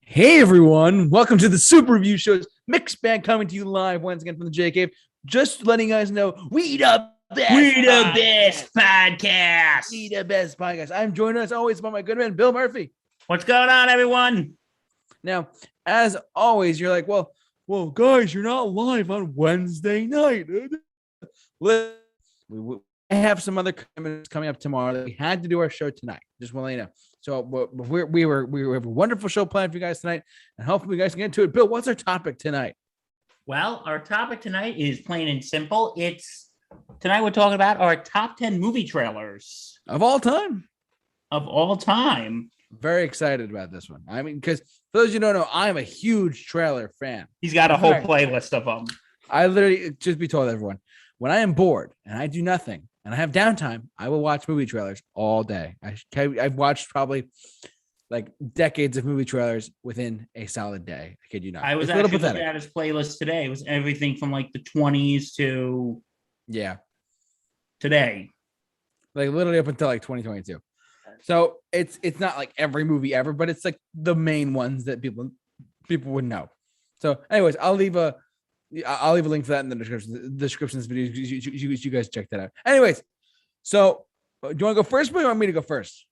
Hey everyone, welcome to the Super Review Show's mixed bag coming to you live once again from the J Cave. Just letting you guys know we the best podcast. We the best podcast. I'm joined as always by my good man Bill Murphy. What's going on, everyone? Now, as always, you're like, well, guys, you're not live on Wednesday night. We have some other commitments coming up tomorrow that we had to do our show tonight. Just want to let you know. So we have a wonderful show planned for you guys tonight, and hopefully you guys can get into it. Bill, what's our topic tonight? Well, our topic tonight is plain and simple. Tonight we're talking about our top 10 movie trailers Of all time. Very excited about this one. I mean, because for those of you who don't know, I'm a huge trailer fan. He's got a whole playlist of them. I literally, just be told everyone, when I am bored and I do nothing and I have downtime, I will watch movie trailers all day. I've watched probably like decades of movie trailers within a solid day. I kid you not. I was actually looking at his playlist today. It was everything from like the 20s to today. Like literally up until like 2022. So it's not like every movie ever, but it's like the main ones that people would know. So anyways, I'll leave a link for that in the description of this video. You guys check that out. Anyways, so do you want to go first, or you want me to go first?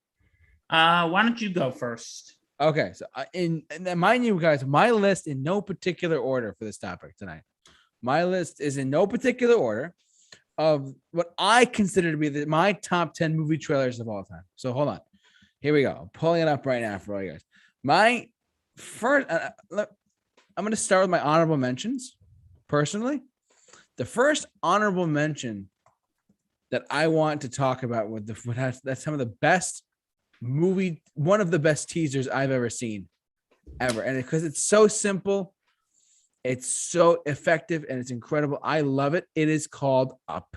Why don't you go first? Okay, so and mind you guys, my list in no particular order for this topic tonight. My list is in no particular order of what I consider to be my top 10 movie trailers of all time. So hold on, here we go. I'm pulling it up right now for all you guys. My first, I'm going to start with my honorable mentions. Personally, the first honorable mention that I want to talk about that's some of the best movie, one of the best teasers I've ever seen, ever. And because it's so simple, it's so effective, and it's incredible. I love it. It is called Up.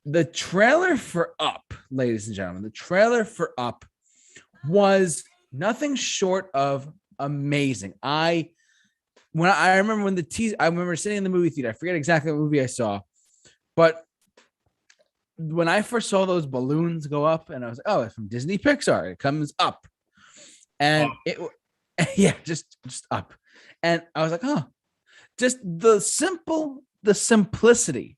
The trailer for Up, ladies and gentlemen, the trailer for Up was nothing short of amazing. I remember when the teaser, I remember sitting in the movie theater. I forget exactly what movie I saw, but when I first saw those balloons go up, and I was like, oh, it's from Disney Pixar. It comes up, and just up. And I was like, oh, just the simplicity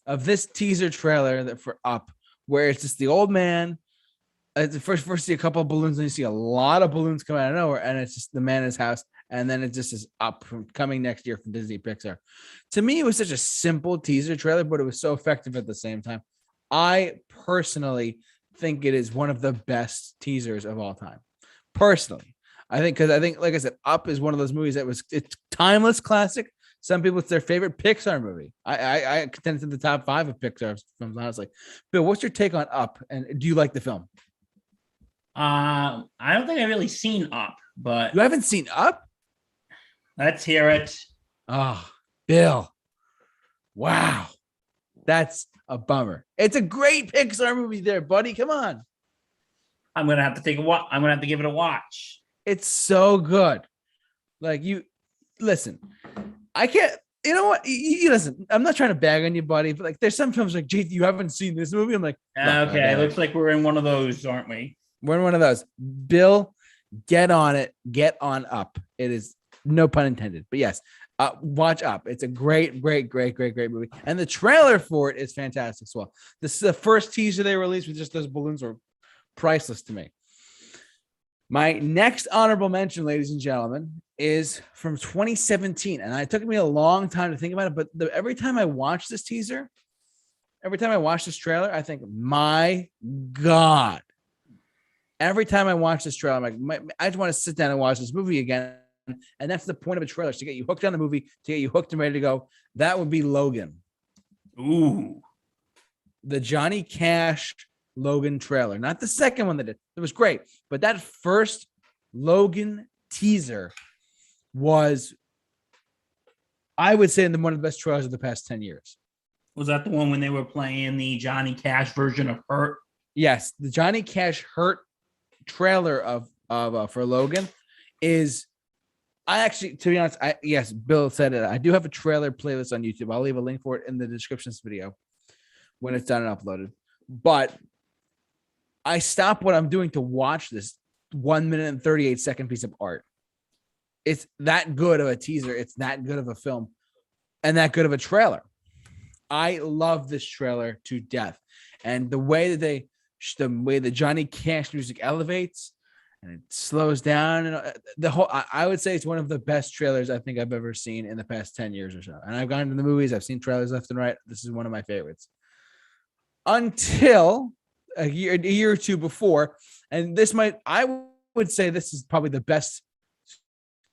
of this teaser trailer that for Up, where it's just the old man. First see a couple of balloons, and you see a lot of balloons come out of nowhere, and it's just the man in his house, and then it just is Up from coming next year from Disney Pixar. To me, it was such a simple teaser trailer, but it was so effective at the same time. I personally think it is one of the best teasers of all time. Personally, I think, like I said, Up is one of those movies it's timeless classic. Some people, it's their favorite Pixar movie. I contend to the top 5 of Pixar films, honestly. Bill, what's your take on Up, and do you like the film? I don't think I've really seen Up, but you haven't seen Up? Let's hear it. Oh, Bill. Wow. That's a bummer. It's a great Pixar movie there, buddy. Come on. I'm going to have to give it a watch. It's so good. Like, you listen, I can't, you know what? You listen, I'm not trying to bag on you, buddy, but like there's some films like, gee, you haven't seen this movie. I'm like, okay, looks like we're in one of those, aren't we? We're in one of those. Bill, get on it. Get on Up. It is, no pun intended, but yes, watch Up. It's a great movie, and the trailer for it is fantastic as well. This is the first teaser they released with just those balloons were priceless to me. My next honorable mention, ladies and gentlemen, is from 2017, and it took me a long time to think about it, but every time I watch this teaser, every time I watch this trailer, I think, my God. Every time I watch this trailer, I'm like, I just want to sit down and watch this movie again. And that's the point of a trailer, is to get you hooked on the movie, to get you hooked and ready to go. That would be Logan. Ooh. The Johnny Cash Logan trailer. Not the second one they did. It was great. But that first Logan teaser was, I would say, one of the best trailers of the past 10 years. Was that the one when they were playing the Johnny Cash version of Hurt? Yes. The Johnny Cash Hurt trailer for Logan is, I actually, to be honest, yes, Bill said it. I do have a trailer playlist on YouTube. I'll leave a link for it in the description of this video when it's done and uploaded. But I stop what I'm doing to watch this 1 minute and 38-second piece of art. It's that good of a teaser. It's that good of a film and that good of a trailer. I love this trailer to death. And the way that Johnny Cash music elevates and it slows down, and I would say it's one of the best trailers I think I've ever seen in the past 10 years or so. And I've gone to the movies, I've seen trailers left and right. This is one of my favorites. Until a year or two before, and I would say this is probably the best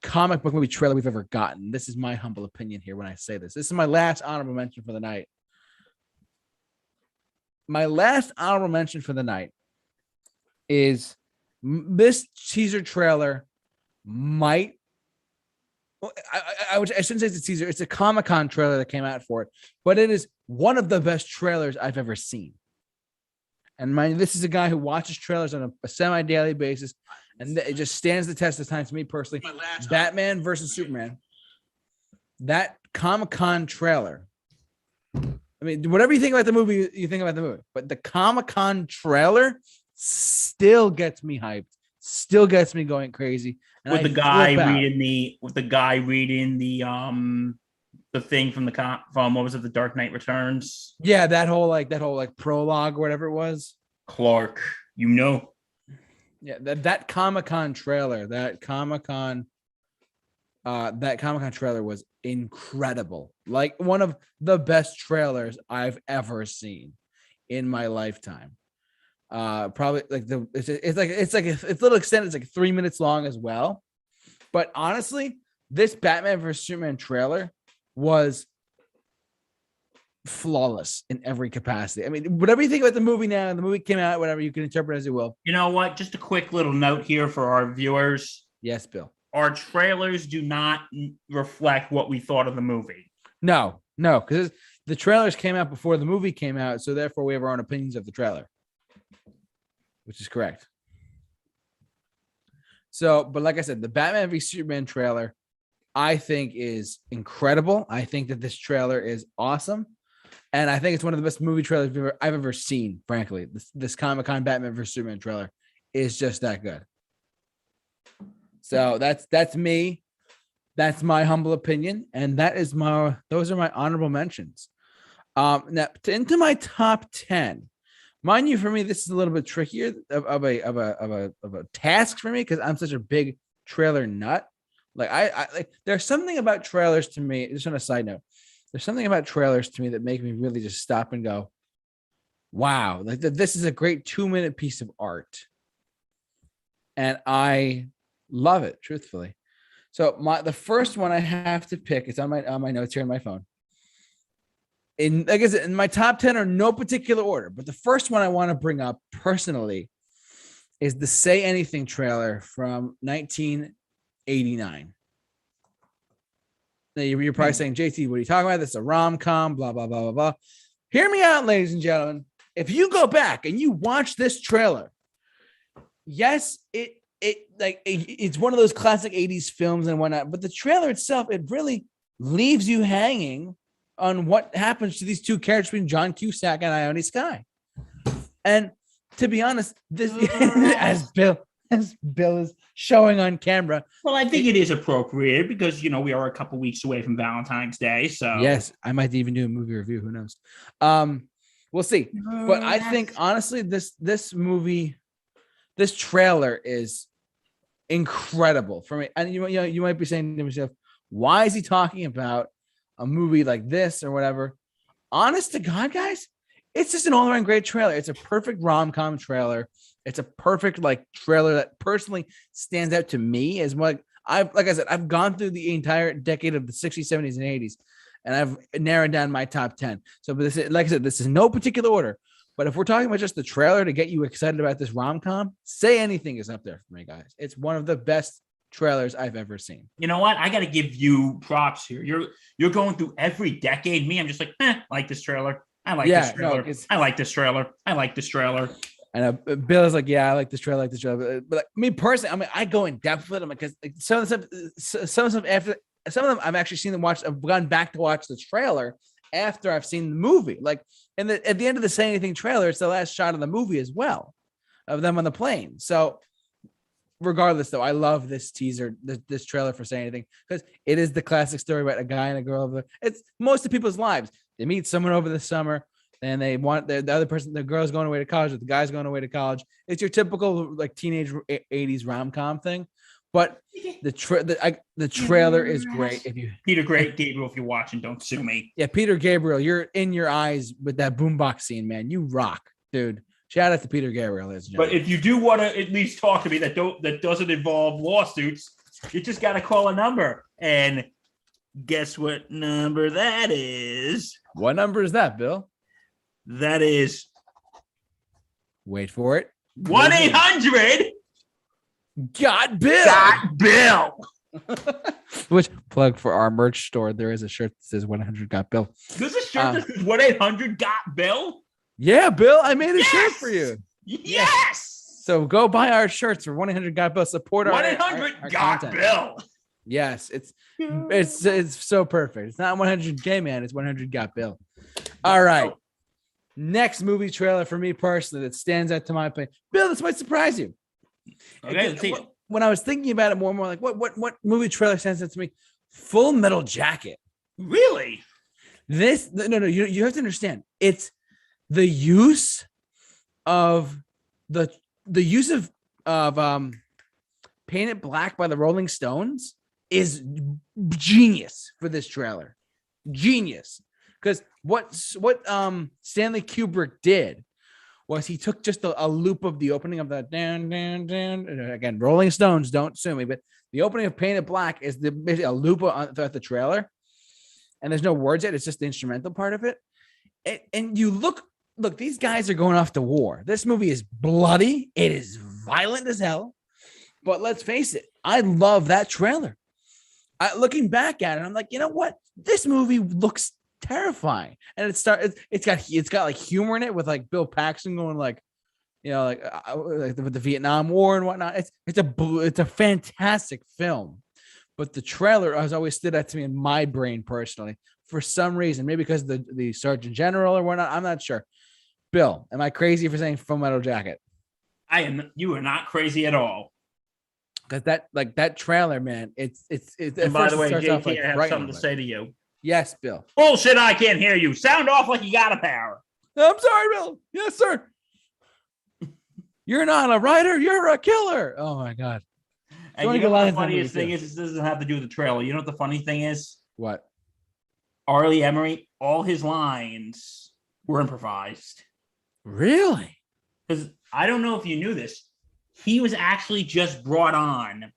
comic book movie trailer we've ever gotten. This is my humble opinion here when I say this. This is my last honorable mention for the night. My last honorable mention for the night is this teaser trailer I shouldn't say it's a teaser. It's a Comic-Con trailer that came out for it, but it is one of the best trailers I've ever seen. And this is a guy who watches trailers on a semi-daily basis, and it just stands the test of time to me personally. Batman versus Superman. That Comic-Con trailer. I mean, whatever you think about the movie, you think about the movie. But the Comic-Con trailer still gets me hyped, still gets me going crazy. And with the guy reading the thing from what was it, The Dark Knight Returns? Yeah, that whole prologue or whatever it was. Clark, Yeah, that Comic-Con trailer, that Comic-Con trailer was incredible. Like one of the best trailers I've ever seen in my lifetime. Probably like it's a little extended. It's like 3 minutes long as well. But honestly, this Batman vs Superman trailer was flawless in every capacity. I mean, whatever you think about the movie now, the movie came out, whatever, you can interpret as you will. You know what? Just a quick little note here for our viewers. Yes, Bill. Our trailers do not reflect what we thought of the movie. No, because the trailers came out before the movie came out, so therefore we have our own opinions of the trailer, which is correct. So, but like I said, the Batman v Superman trailer, I think is incredible. I think that this trailer is awesome. And I think it's one of the best movie trailers I've ever seen, frankly. This Comic-Con Batman vs Superman trailer is just that good. So that's me. That's my humble opinion. And those are my honorable mentions. Now into my top 10. Mind you, for me, this is a little bit trickier of a task for me because I'm such a big trailer nut. Like I there's something about trailers to me. Just on a side note, there's something about trailers to me that make me really just stop and go, "Wow! Like this is a great 2-minute piece of art," and I love it, truthfully. So the first one I have to pick, it's on my notes here on my phone. Like I said, in my top 10 are no particular order, but the first one I want to bring up personally is the Say Anything trailer from 1989. Now you're probably saying, JT, what are you talking about? This is a rom-com, blah, blah, blah, blah, blah. Hear me out, ladies and gentlemen. If you go back and you watch this trailer, yes, it's one of those classic 80s films and whatnot, but the trailer itself, it really leaves you hanging on what happens to these two characters between John Cusack and Ione Skye. And to be honest, this as Bill is showing on camera. Well, I think it is appropriate because we are a couple weeks away from Valentine's Day. So yes, I might even do a movie review. Who knows? We'll see. But I think honestly, this trailer is incredible for me. And you might be saying to yourself, why is he talking about a movie like this or whatever? Honest to God, guys, it's just an all-around great trailer. It's a perfect rom-com trailer. It's a perfect trailer that personally stands out to me as like I said, I've gone through the entire decade of the 60s, 70s, and 80s, and I've narrowed down my top 10. So, but this is, like I said, this is no particular order. But if we're talking about just the trailer to get you excited about this rom-com, Say Anything is up there for me, guys. It's one of the best trailers I've ever seen. You know what? I got to give you props here. You're going through every decade. Me, I'm just like, like this trailer. I like this trailer. I like this trailer. I like this trailer. And Bill is like, yeah, I like this trailer. But like, me personally, I mean, I go in depth with them because some of the stuff after some of them I've actually seen them watch. I've gone back to watch the trailer after I've seen the movie. Like, and at the end of the Say Anything trailer, it's the last shot of the movie as well, of them on the plane. So regardless, though, I love this teaser, this trailer for Say Anything, because it is the classic story about a guy and a girl. It's most of people's lives. They meet someone over the summer, and they want the other person, the girl's going away to college, or the guy's going away to college. It's your typical like teenage 80s rom-com thing. But the trailer is great. If you Peter Gabriel, if you're watching, don't sue me. Yeah, Peter Gabriel, you're in your eyes with that boombox scene, man. You rock, dude. Shout out to Peter Gabriel. But if you do want to at least talk to me that doesn't involve lawsuits, you just got to call a number. And guess what number that is? What number is that, Bill? That is. Wait for it. 1-800. Got Bill. Got Bill. Which plug for our merch store? There is a shirt that says 100 Got Bill. There's a shirt that says 1-800 Got Bill. Yeah, Bill, I made a shirt for you. Yes. So go buy our shirts for 1-800 Got Bill. Support our 1-800 Got content. Bill. Yes, it's so perfect. It's not 100K, man. It's 100 Got Bill. All right. Next movie trailer for me personally that stands out to my opinion. Bill, this might surprise you. Okay, when I was thinking about it more and more, like what movie trailer stands out to me? Full Metal Jacket. Really? No. You have to understand. It's the use of the use of Paint It Black by the Rolling Stones is genius for this trailer. Genius. Because what Stanley Kubrick did was he took just a loop of the opening of that down. Again, Rolling Stones, don't sue me, but the opening of Paint It Black is basically a loop throughout the trailer, and there's no words yet. It's just the instrumental part of it. And you look, these guys are going off to war. This movie is bloody. It is violent as hell. But let's face it, I love that trailer. Looking back at it, I'm like, you know what? This movie looks terrifying, and it's got like humor in it with like Bill Paxton going like, you know, like with the Vietnam War and whatnot. It's a fantastic film, but the trailer has always stood out to me in my brain personally for some reason, maybe because of the Sergeant General or whatnot. I'm not sure. Bill, am I crazy for saying Full Metal Jacket? I am. You are not crazy at all. Because that trailer, man, it's. And by the way, JT, I have something to say to you. Yes, Bill. Bullshit! I can't hear you. Sound off like you got a power. I'm sorry, Bill. Yes, sir. You're not a writer. You're a killer. Oh my god. And you know what the funniest thing is? This doesn't have to do with the trailer. You know what the funny thing is? What? Arlie Emery, all his lines were improvised. Really? Because I don't know if you knew this. He was actually just brought on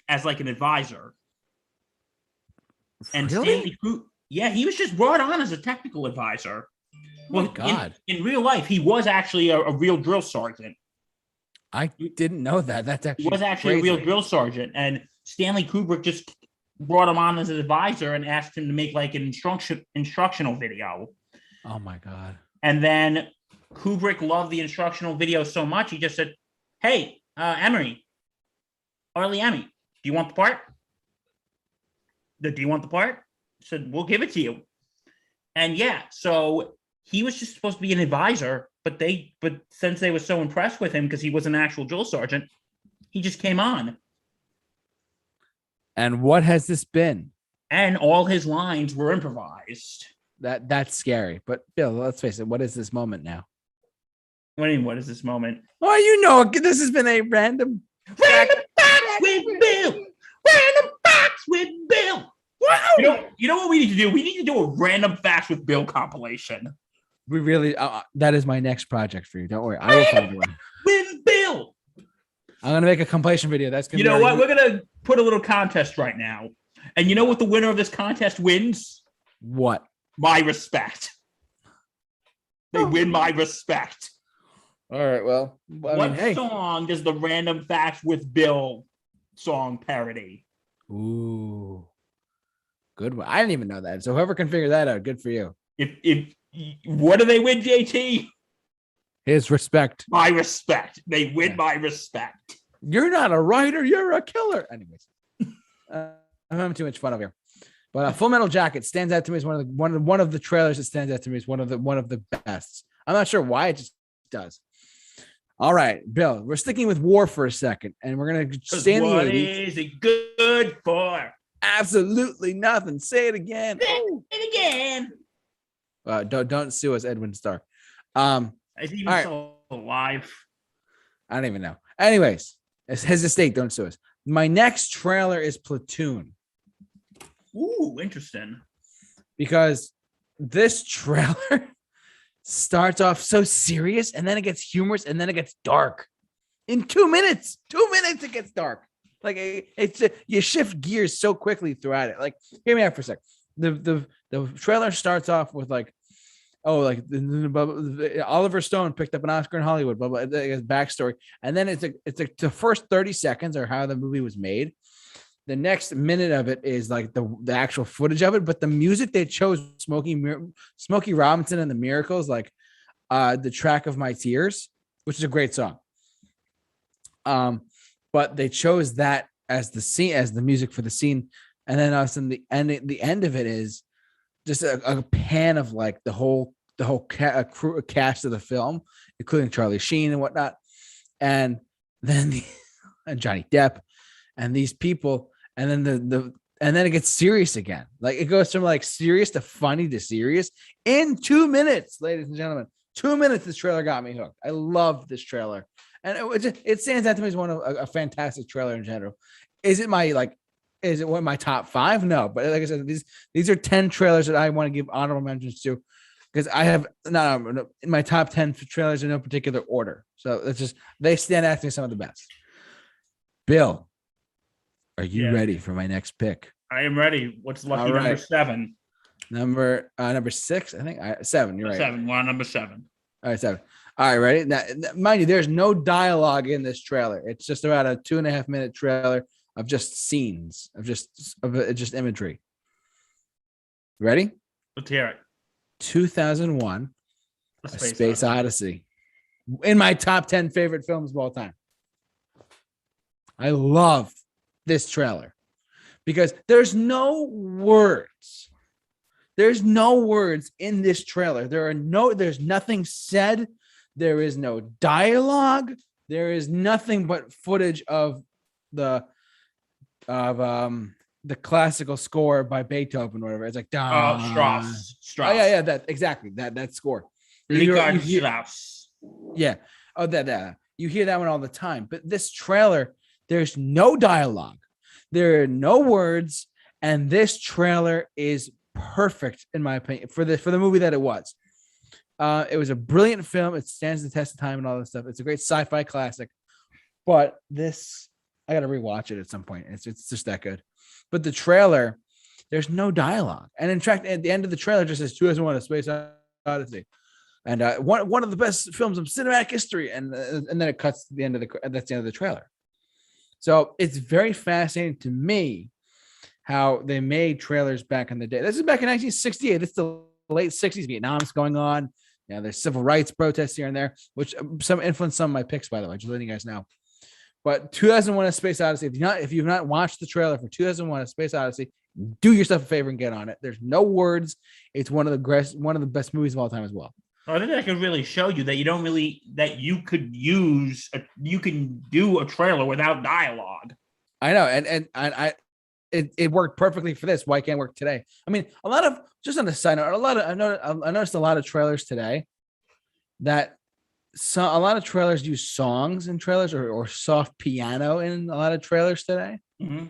as like an advisor. And really? He was just brought on as a technical advisor. Well, God. In real life, he was actually a real drill sergeant. I didn't know that. That's actually he was actually crazy. A real drill sergeant, and Stanley Kubrick just brought him on as an advisor and asked him to make like an instructional video. Oh my God! And then Kubrick loved the instructional video so much, he just said, "Hey, Arlie Emery, do you want the part? Do you want the part?" I said, "We'll give it to you." And yeah, so he was just supposed to be an advisor, but since they were so impressed with him because he was an actual drill sergeant, he just came on. And what has this been? And all his lines were improvised. That's scary. But Bill, let's face it, what is this moment now? What do you mean, what is this moment? Oh, you know, this has been a random facts with Bill. Random facts with Bill. Wow. You know what we need to do? We need to do a random facts with Bill compilation. We really, that is my next project for you. Don't worry. I will find a way. With Bill. I'm going to make a compilation video. That's going to You know what? We're going to put a little contest right now. And you know what the winner of this contest wins? What? My respect. They win my respect. All right. Well, what song does the Random Facts with Bill song parody? Ooh. Good one. I didn't even know that. So whoever can figure that out, good for you. If what do they win, JT? His respect. My respect. They win my respect. You're not a writer. You're a killer. Anyways, I'm having too much fun over here. But Full Metal Jacket stands out to me as one of the trailers that stands out to me as one of the best. I'm not sure why, it just does. All right, Bill, we're sticking with war for a second, and we're going to stay in the 80s. What is it good for? Absolutely nothing. Say it again. Say Oh. it again. Don't sue us, Edwin Starr. Is he even all right. still alive? I don't even know. Anyways, his estate, don't sue us. My next trailer is Platoon. Ooh, interesting. Because this trailer starts off so serious, and then it gets humorous, and then it gets dark. In 2 minutes, it gets dark. Like it's you shift gears so quickly throughout it. Like, hear me out for a sec. The trailer starts off with like, oh, like Oliver Stone picked up an Oscar in Hollywood, blah blah. His backstory, and then it's like the first 30 seconds are how the movie was made. The next minute of it is like the actual footage of it, but the music they chose, Smokey Robinson and the Miracles, like the track of My Tears, which is a great song. But they chose that as the scene, as the music for the scene, and then also the end of it is just a pan of like the whole cast of the film, including Charlie Sheen and whatnot, and then and Johnny Depp and these people. And then and then it gets serious again. Like it goes from like serious to funny to serious in 2 minutes, ladies and gentlemen. 2 minutes. This trailer got me hooked. I love this trailer, and it stands out to me as one of a fantastic trailer in general. Is it one of my top 5? No, but like I said, these are 10 trailers that I want to give honorable mentions to, because I have in my top 10 trailers in no particular order. So it's just they stand out to me some of the best. Bill, are you ready for my next pick? I am ready. What's lucky number 7? Number 6, I think. 7. You're right. 7. We're on number 7. All right, 7. All right, ready? Now, mind you, there's no dialogue in this trailer. It's just about a 2.5 minute trailer of just scenes, of just imagery. Ready? Let's hear it. 2001, A Space Odyssey. In my top 10 favorite films of all time. I love this trailer because there's no words. There's no words in this trailer. There's nothing said. There is no dialogue. There is nothing but footage of the classical score by Beethoven or whatever. It's like Strauss. Oh yeah, that score. Richard Strauss. Yeah. Oh, that you hear that one all the time. But this trailer, there's no dialogue, there are no words, and this trailer is perfect in my opinion for the movie that it was. It was a brilliant film. It stands the test of time and all this stuff. It's a great sci-fi classic. But this, I got to rewatch it at some point. It's just that good. But the trailer, there's no dialogue, and in fact, at the end of the trailer, just says 2001: A Space Odyssey. And one of the best films of cinematic history, and then it cuts to the end of that's the end of the trailer. So it's very fascinating to me how they made trailers back in the day. This is back in 1968. It's the late 60s. Vietnam's going on. Yeah, there's civil rights protests here and there, which some influenced some of my picks, by the way, just letting you guys know. But 2001: A Space Odyssey. If you've not watched the trailer for 2001: A Space Odyssey, do yourself a favor and get on it. There's no words. It's one of the best movies of all time as well. I think I could really show you that you can do a trailer without dialogue. I know, and it worked perfectly for this. Why can't it work today? I mean, just on the side note, I noticed a lot of trailers today that a lot of trailers use songs in trailers or soft piano in a lot of trailers today. Mm-hmm.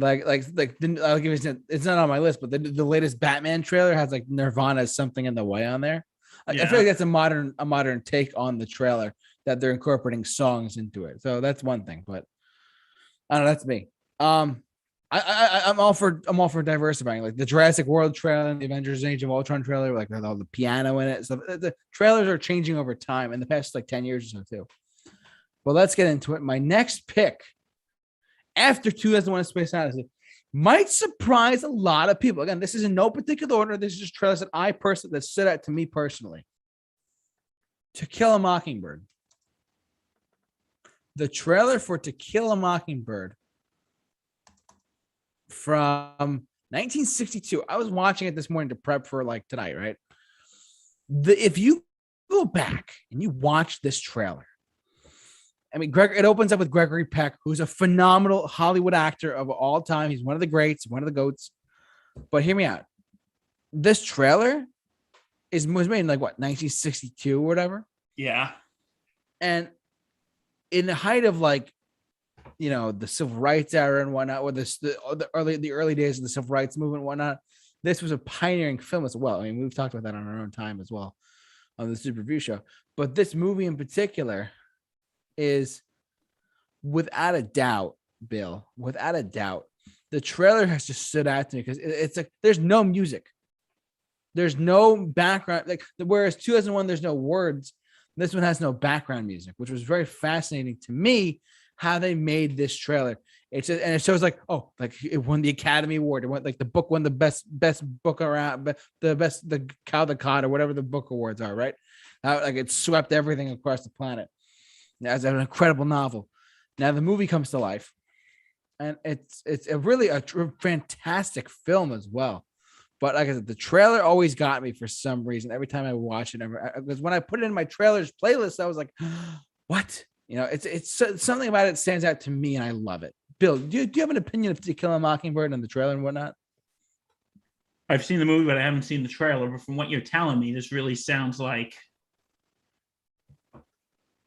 I'll give you, it's not on my list, but the latest Batman trailer has like Nirvana's Something in the Way on there. I feel like that's a modern take on the trailer, that they're incorporating songs into it. So that's one thing, but I don't know. That's me. I'm all for diversifying, like the Jurassic World trailer and the Avengers Age of Ultron trailer, like with all the piano in it. So the trailers are changing over time in the past like 10 years or so too. Well, let's get into it. My next pick after 2001: A Space Odyssey might surprise a lot of people. Again, this is in no particular order. This is just trailers that stood out to me personally. To Kill a Mockingbird. The trailer for To Kill a Mockingbird from 1962. I was watching it this morning to prep for like tonight, right? If you go back and you watch this trailer, I mean, it opens up with Gregory Peck, who's a phenomenal Hollywood actor of all time. He's one of the greats, one of the goats. But hear me out. This trailer was made in like what, 1962 or whatever. Yeah. And in the height of like, the civil rights era and whatnot, or the early days of the civil rights movement and whatnot, this was a pioneering film as well. I mean, we've talked about that on our own time as well on the Super Review Show. But this movie in particular is, without a doubt, Bill, without a doubt, the trailer has just stood out to me because it's like there's no music, there's no background. Like whereas 2001, there's no words. This one has no background music, which was very fascinating to me. How they made this trailer. It's just, and it shows like, oh, like it won the Academy Award. It went like the book won the best book around, but the Caldecott or whatever the book awards are, right? Like it swept everything across the planet. As an incredible novel. Now the movie comes to life, and it's a fantastic film as well. But like I said, the trailer always got me for some reason. Every time I watch it, because when I put it in my trailers playlist, I was like, what? It's something about it stands out to me, and I love it. Bill, do you have an opinion of To Kill a Mockingbird and the trailer and whatnot? I've seen the movie, but I haven't seen the trailer. But from what you're telling me, this really sounds like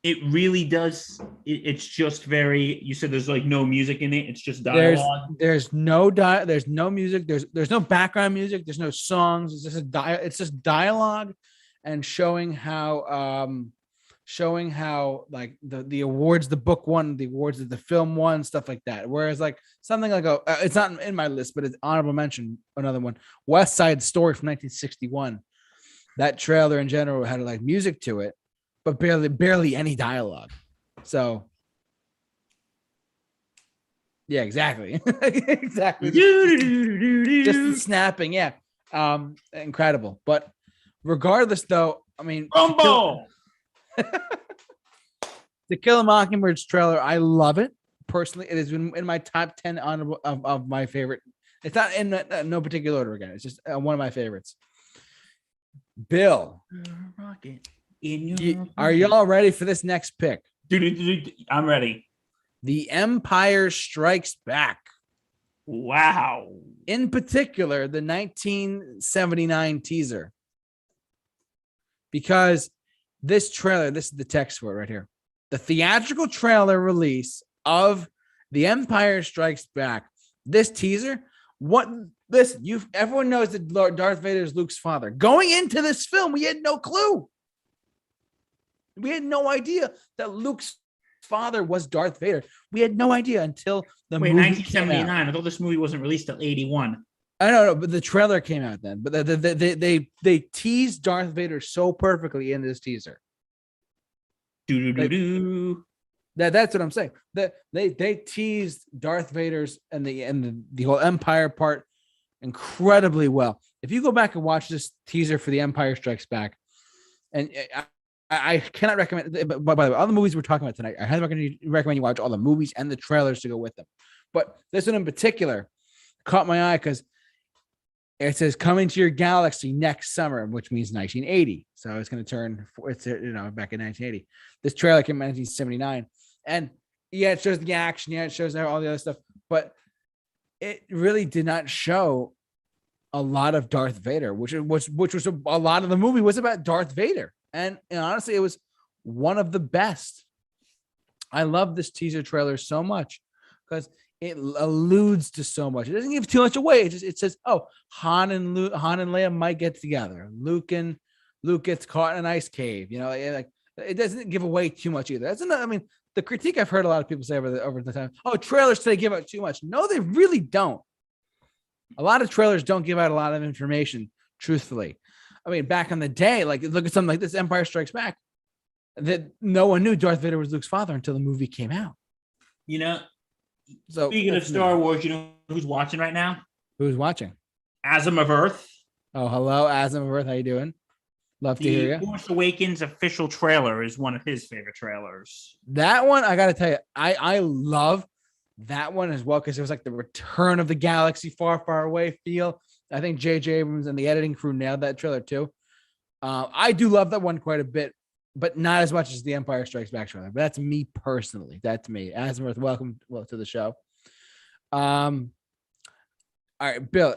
it really does. It's just very. You said there's like no music in it. It's just dialogue. There's no music. There's no background music. There's no songs. It's just dialogue, and showing how like the awards the book won, the awards that the film won, stuff like that. Whereas like something like it's not in my list, but it's honorable mention. Another one, West Side Story from 1961. That trailer in general had like music to it, but barely any dialogue. So yeah, exactly. Exactly. Just the snapping. Yeah. Incredible. But regardless though, I mean, Rumble. To Kill a Mockingbird's trailer, I love it personally. It is in my top 10 honorable of my favorite. It's not in no particular order again. It's just one of my favorites. Bill, are y'all ready for this next pick? Dude, I'm ready. The Empire Strikes Back. Wow. In particular, the 1979 teaser. Because this trailer, this is the text for it right here. The theatrical trailer release of The Empire Strikes Back. This teaser, everyone knows that Darth Vader is Luke's father. Going into this film, we had no clue. We had no idea that Luke's father was Darth Vader. We had no idea until the movie 1979. I thought this movie wasn't released till 81. I don't know, but the trailer came out then. But they teased Darth Vader so perfectly in this teaser. That's what I'm saying. That they teased Darth Vader's and the whole Empire part incredibly well. If you go back and watch this teaser for The Empire Strikes Back, and I cannot recommend. But by the way, all the movies we're talking about tonight, I highly recommend you watch all the movies and the trailers to go with them. But this one in particular caught my eye because it says coming to your galaxy next summer, which means 1980. So it's going to turn, back in 1980. This trailer came in 1979. And yeah, it shows the action. Yeah, it shows all the other stuff. But it really did not show a lot of Darth Vader, which was a lot of the movie was about Darth Vader. And honestly, it was one of the best. I love this teaser trailer so much because it alludes to so much. It doesn't give too much away. It says, "Oh, Han and Leia might get together. Luke gets caught in an ice cave." Like it doesn't give away too much either. That's another. I mean, the critique I've heard a lot of people say over the time. Oh, trailers today give out too much. No, they really don't. A lot of trailers don't give out a lot of information. Truthfully, I mean, back in the day, like look at something like this, Empire Strikes Back, that no one knew Darth Vader was Luke's father until the movie came out. So speaking of Star Wars, you know who's watching right now? Who's watching? Asm of Earth. Oh, hello, Asm of Earth. How you doing? Love to hear you. The Force Awakens official trailer is one of his favorite trailers. That one, I got to tell you, I love that one as well because it was like the return of the galaxy far, far away feel. I think J.J. Abrams and the editing crew nailed that trailer too. I do love that one quite a bit. but not as much as the Empire Strikes Back trailer. But that's me personally. That's me. Asmith, welcome to the show. All right, Bill,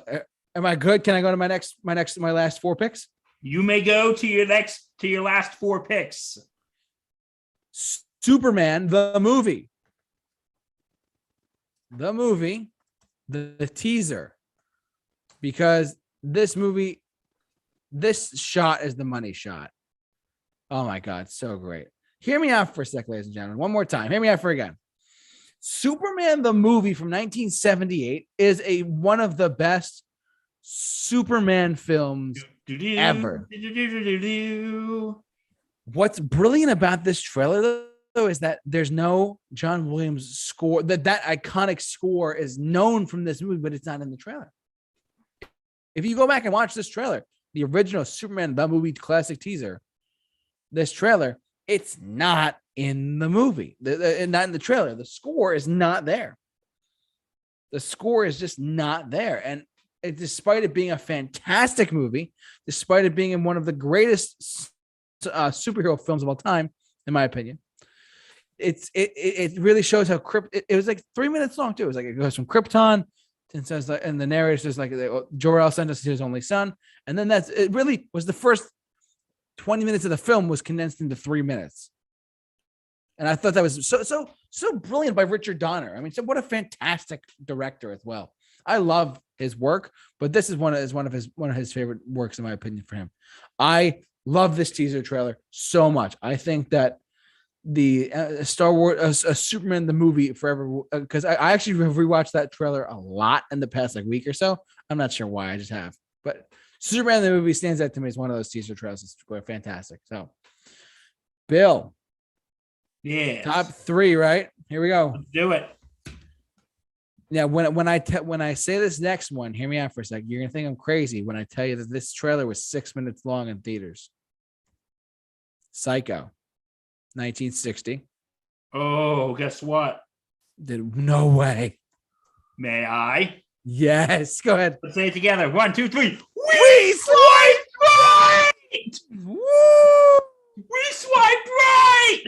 am I good? Can I go to my last four picks? You may go to your last four picks. Superman, the movie. The teaser. Because this movie, this shot is the money shot. Oh my God, so great. Hear me out for a sec, ladies and gentlemen. One more time. Hear me out for again. Superman, the movie from 1978 is one of the best Superman films ever. What's brilliant about this trailer, though, is that there's no John Williams score. That iconic score is known from this movie, but it's not in the trailer. If you go back and watch this trailer, the original Superman, the movie classic teaser, this trailer, it's not in the movie, not in the trailer. The score is not there. The score is just not there. And despite it being a fantastic movie, despite it being in one of the greatest superhero films of all time, in my opinion, it really shows how it was like 3 minutes long too. It was like it goes from Krypton and says, and the narrator says like Jor-El sent us his only son, and then it really was the first 20 minutes of the film was condensed into 3 minutes. And I thought that was so brilliant by Richard Donner. I mean, so what a fantastic director as well. I love his work, but this is one of his favorite works in my opinion for him. I love this teaser trailer so much. I think that the Star Wars, Superman the movie forever, because I actually have rewatched that trailer a lot in the past like week or so. I'm not sure why, I just have, but Superman the movie stands out to me as one of those teaser trailers. It's fantastic. So, Bill, yeah, top three, right? Here we go. Let's do it. Yeah, when I say this next one, hear me out for a second. You're gonna think I'm crazy when I tell you that this trailer was 6 minutes long in theaters. Psycho, 1960. Oh, guess what? No way. May I? Yes, go ahead. Let's say it together. 1, 2, 3. We swiped right. Woo! We swiped right.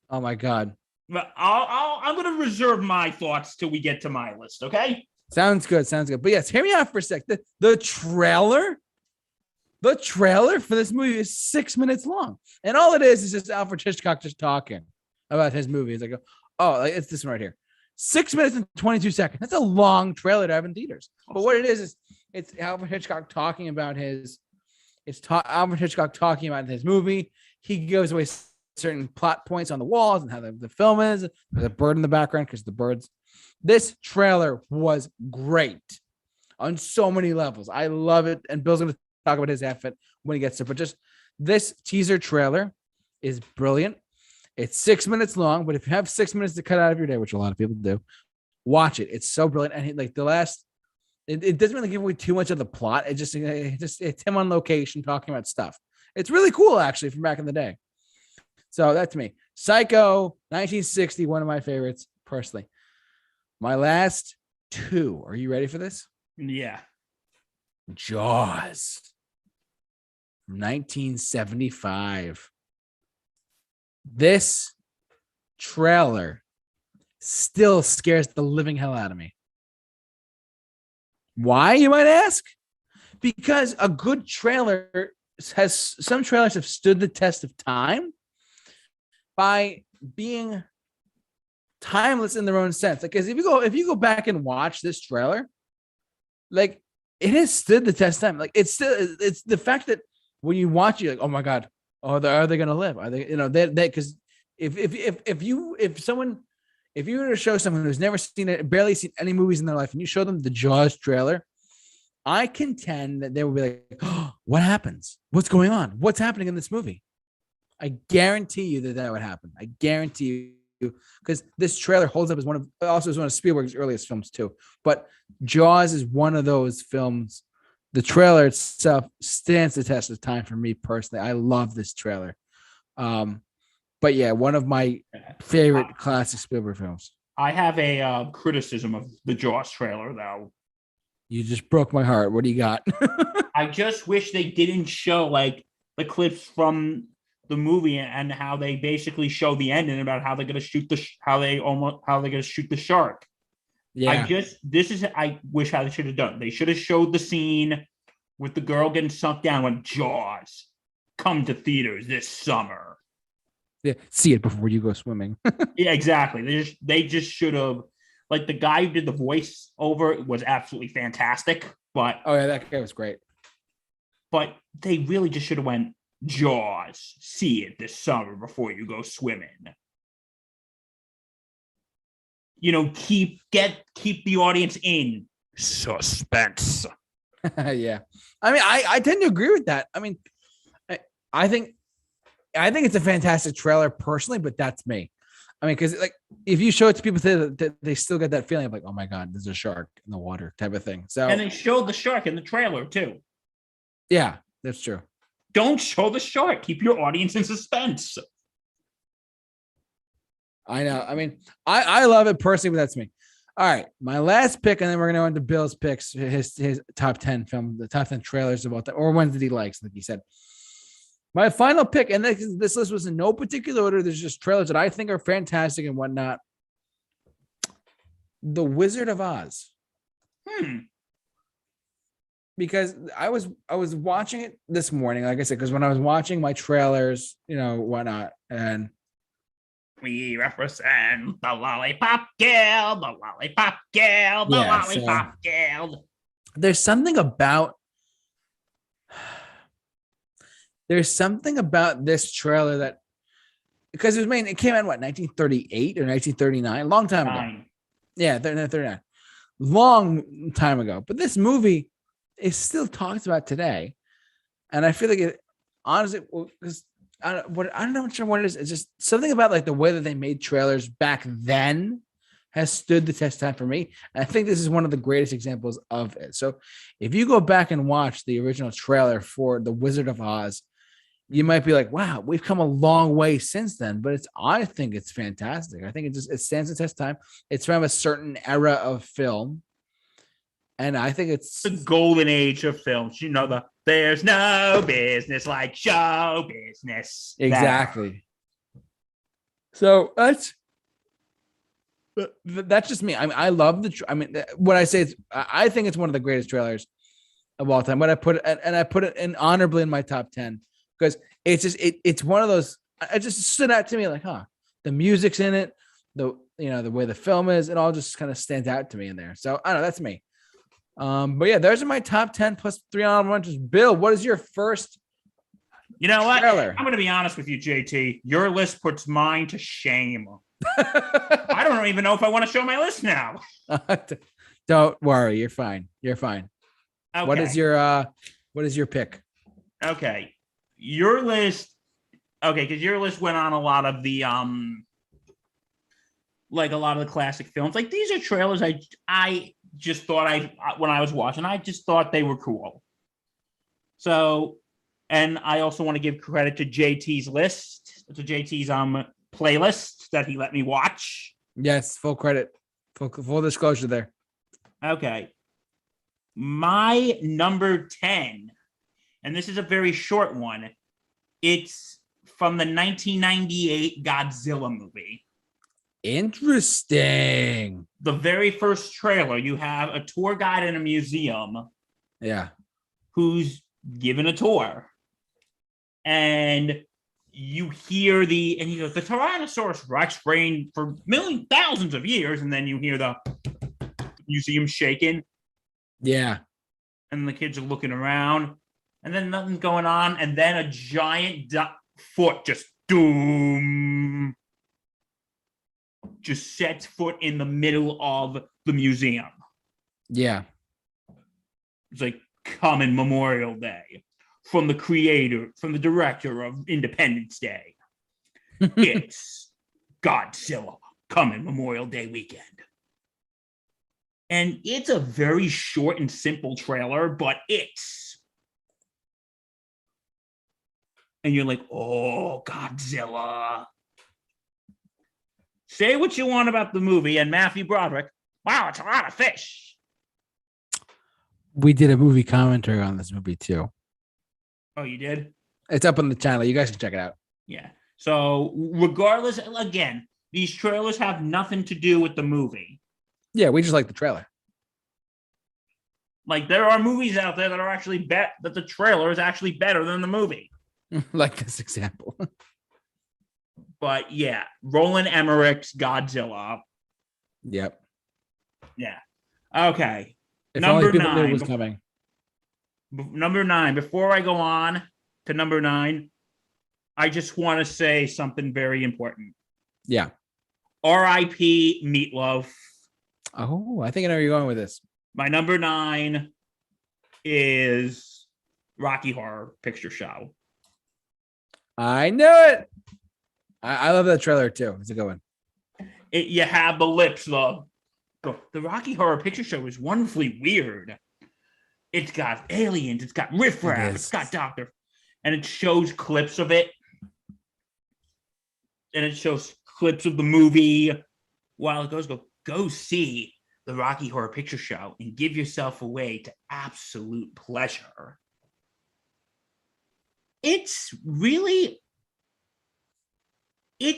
Oh my God. But I'm going to reserve my thoughts till we get to my list. Okay. Sounds good. But yes, hear me out for a sec. The trailer for this movie is 6 minutes long, and all it is just Alfred Hitchcock just talking about his movie. It's like, it's this one right here. 6 minutes and 22 seconds. That's a long trailer to have in theaters. But what it is it's Alfred Hitchcock talking about Alfred Hitchcock talking about his movie. He gives away certain plot points on the walls and how the film is. There's a bird in the background because the birds. This trailer was great on so many levels. I love it. And Bill's going to talk about his outfit when he gets there. But just this teaser trailer is brilliant. It's 6 minutes long, but if you have 6 minutes to cut out of your day, which a lot of people do, watch it. It's so brilliant. And it doesn't really give away too much of the plot. It's him on location talking about stuff. It's really cool, actually, from back in the day. So that's me. Psycho, 1960, one of my favorites, personally. My last two. Are you ready for this? Yeah. Jaws, 1975. This trailer still scares the living hell out of me. Why, you might ask? Because a good trailer some trailers have stood the test of time by being timeless in their own sense. Like, because if you go back and watch this trailer, like, it has stood the test of time. Like, it's the fact that when you watch it, like, oh my God, are they gonna live? Are they, because if you were to show someone who's never barely seen any movies in their life, and you show them the Jaws trailer, I contend that they will be like, oh, what happens? What's going on? What's happening in this movie? I guarantee you that would happen. I guarantee you, because this trailer holds up as one of Spielberg's earliest films too. But Jaws is one of those films. The trailer itself stands the test of time for me personally. I love this trailer. But yeah, one of my favorite classic Spielberg films. I have a criticism of the Jaws trailer, though. You just broke my heart. What do you got? I just wish they didn't show, like, the clips from the movie and how they basically show the ending about how they're going to shoot how they're going to shoot the shark. Yeah. I wish how they should have done. They should have showed the scene with the girl getting sunk down when Jaws come to theaters this summer. Yeah, see it before you go swimming. Yeah, exactly. They just should have, like, the guy who did the voice over was absolutely fantastic, but oh yeah, that guy was great. But they really just should have went Jaws. See it this summer before you go swimming. You know, keep the audience in suspense. Yeah, I mean, I tend to agree with that. I mean, I think it's a fantastic trailer personally, but that's me. I mean, because like if you show it to people today, they still get that feeling of like, oh my god, there's a shark in the water type of thing. So and they showed the shark in the trailer too. Yeah, that's true. Don't show the shark. Keep your audience in suspense. I know. I mean, I love it personally, but that's me. All right, my last pick, and then we're gonna go into Bill's picks, his top 10 film, the top 10 trailers about that, or ones that he likes, like he said. My final pick, and this list was in no particular order. There's just trailers that I think are fantastic and whatnot. The Wizard of Oz. Because I was watching it this morning, like I said, because when I was watching my trailers, you know, whatnot, and we represent the Lollipop Guild, the Lollipop Guild, the Lollipop Guild. There's something about this trailer that, because it came out in what, 1938 or 1939, long time ago. Yeah, 1939, long time ago. But this movie is still talked about today, and I feel like it honestly, because I don't know what it is. It's just something about like the way that they made trailers back then has stood the test time for me. And I think this is one of the greatest examples of it. So if you go back and watch the original trailer for The Wizard of Oz, you might be like, wow, we've come a long way since then. But I think it's fantastic. I think it stands the test time. It's from a certain era of film. And I think it's the golden age of films. You know, there's no business like show business. Exactly. So that's just me. I mean, I love what I say is I think it's one of the greatest trailers of all time. But I put it in honorably in my top 10 because it's just it's one of those. It just stood out to me like, the music's in it, the way the film is, it all just kind of stands out to me in there. So I don't know, that's me. But yeah, those are my top 10 plus 3 honorable mentions. Bill, what is your first? You know what? Trailer? I'm going to be honest with you, JT. Your list puts mine to shame. I don't even know if I want to show my list now. Don't worry, you're fine. You're fine. Okay. What is your pick? Okay, your list. Okay, because your list went on a lot of the like a lot of the classic films. Like these are trailers I just thought when I was watching, I just thought they were cool. So, and I also want to give credit to JT's list, to JT's playlist that he let me watch. Yes, full credit, full disclosure there. Okay, my number 10, and this is a very short one. It's from the 1998 Godzilla movie. Interesting. The very first trailer, you have a tour guide in a museum. Yeah. Who's given a tour. And you hear he goes, the Tyrannosaurus Rex reigned for thousands of years. And then you hear the museum shaking. Yeah. And the kids are looking around. And then nothing's going on. And then a giant foot just sets foot in the middle of the museum. Yeah. It's like coming Memorial Day from the director of Independence Day. It's Godzilla coming Memorial Day weekend. And it's a very short and simple trailer, but and you're like, oh, Godzilla. Say what you want about the movie and Matthew Broderick. Wow, it's a lot of fish. We did a movie commentary on this movie too. Oh, you did? It's up on the channel. You guys can check it out. Yeah. So regardless, again, these trailers have nothing to do with the movie. Yeah, we just like the trailer. Like there are movies out there that are actually that the trailer is actually better than the movie. Like this example. But yeah, Roland Emmerich's Godzilla. Yep. Yeah. Okay. If Number only people knew it 9. was coming. Number 9. Before I go on to number 9, I just want to say something very important. Yeah. R.I.P. Meatloaf. Oh, I think I know where you're going with this. My number 9 is Rocky Horror Picture Show. I knew it. I love that trailer too. It's a good one. You have the lips, though. The Rocky Horror Picture Show is wonderfully weird. It's got aliens. It's got riffraff. It's got Doctor. And it shows clips of it. And it shows clips of the movie. While it goes, go see the Rocky Horror Picture Show and give yourself away to absolute pleasure. It's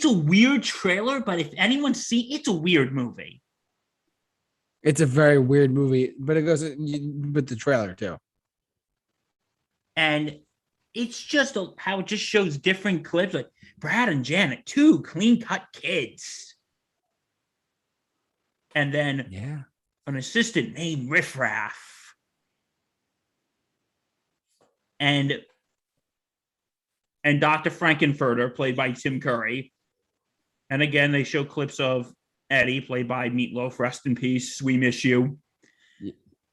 a weird trailer, but if anyone it's a weird movie. It's a very weird movie, but it goes with the trailer too. And it's just how it just shows different clips, like Brad and Janet, 2 clean-cut kids. And then an assistant named Riffraff. And Dr. Frankenfurter, played by Tim Curry. And again, they show clips of Eddie, played by Meatloaf. Rest in peace. We miss you.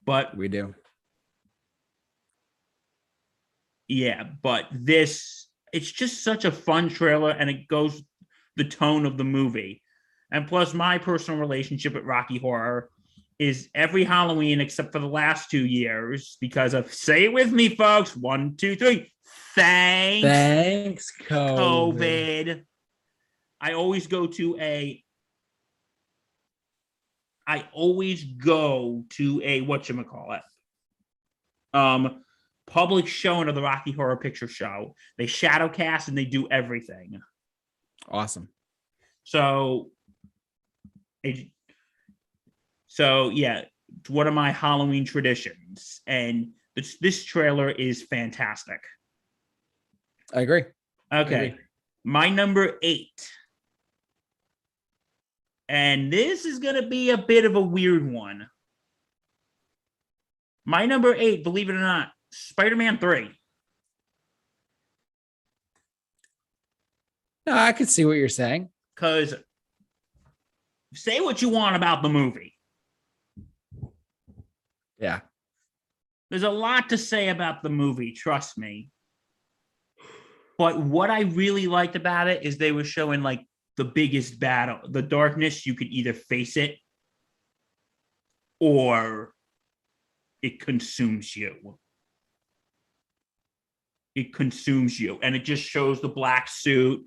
But we do. Yeah, but it's just such a fun trailer, and it goes the tone of the movie. And plus, my personal relationship with Rocky Horror is every Halloween except for the last 2 years because of, say it with me, folks, 1, 2, 3. Thanks, COVID. I always go to a whatchamacallit, public showing of the Rocky Horror Picture Show. They shadow cast and they do everything. Awesome. So yeah, it's one of my Halloween traditions, and this trailer is fantastic. I agree. Okay, my number 8. And this is going to be a bit of a weird one. My number 8, believe it or not, Spider-Man 3. No, I could see what you're saying. Because say what you want about the movie. Yeah. There's a lot to say about the movie, trust me. But what I really liked about it is they were showing like the biggest battle, the darkness. You could either face it or it consumes you. It consumes you. And it just shows the black suit.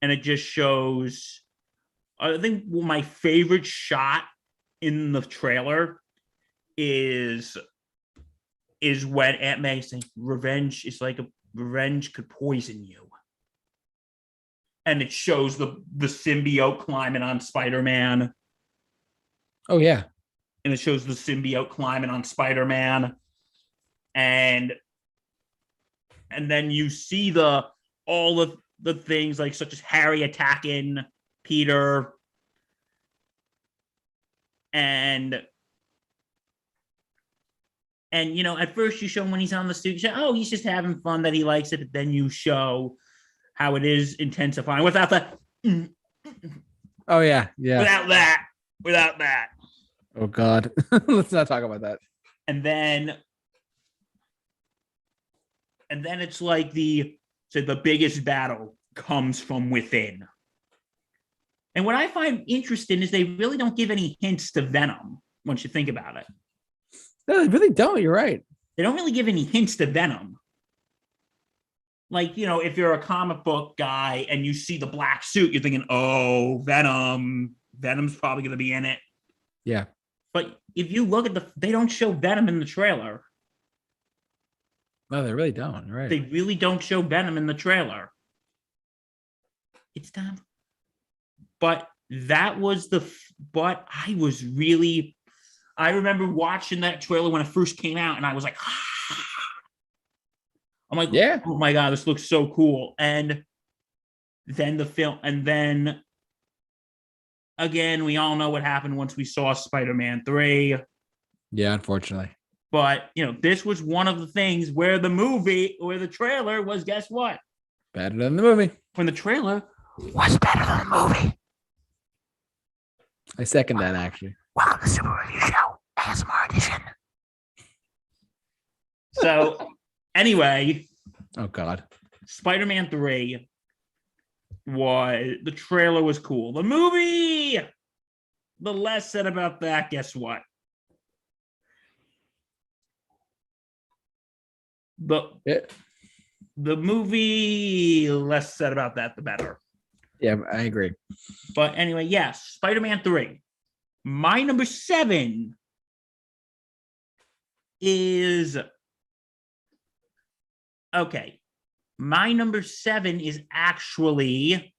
And it just shows, I think my favorite shot in the trailer is when Aunt May saying revenge is like revenge could poison you. And it shows the symbiote climbing on Spider-Man. Oh, yeah. And it shows the symbiote climbing on Spider-Man. And then you see all of the things like such as Harry attacking Peter. And you know, at first you show him when he's on the suit, you say, oh, he's just having fun, that he likes it. But then you show how it is intensifying without that. Oh, yeah. Yeah. Without that. Oh, God. Let's not talk about that. And then it's like the biggest battle comes from within. And what I find interesting is they really don't give any hints to Venom once you think about it. No, they really don't. You're right. They don't really give any hints to Venom. Like, you know, if you're a comic book guy and you see the black suit, you're thinking, oh, Venom. Venom's probably going to be in it. Yeah. But if you look at they don't show Venom in the trailer. No, they really don't. Right. They really don't show Venom in the trailer. It's time. But that was but I remember watching that trailer when it first came out, and I was like, I'm like, yeah. Oh my God, this looks so cool. And then the film, and then again, we all know what happened once we saw Spider-Man 3. Yeah, unfortunately. But, this was one of the things where the trailer was, guess what? Better than the movie. When the trailer was better than the movie. I second that, actually. Welcome to the Super Review Show, ASMR edition. So, anyway. Oh, God. Spider-Man 3 the trailer was cool. The movie, the less said about that, guess what? The movie, less said about that, the better. Yeah, I agree. But anyway, yes, Spider-Man 3. My number 7 is... Okay. My number 7 is actually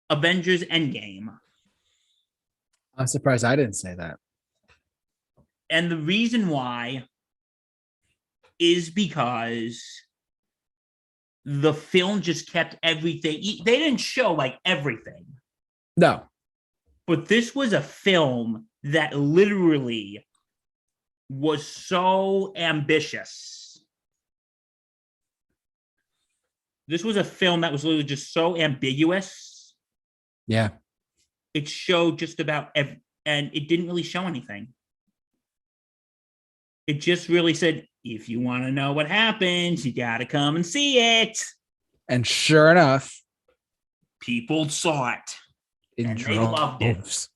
Avengers Endgame. I'm surprised I didn't say that. And the reason why is because the film just kept everything. They didn't show like everything. No. But this was a film that literally was so ambitious. This was a film that was literally just so ambiguous. Yeah. It showed just about and it didn't really show anything. It just really said, if you want to know what happens, you got to come and see it. And sure enough, people saw it. And they loved it.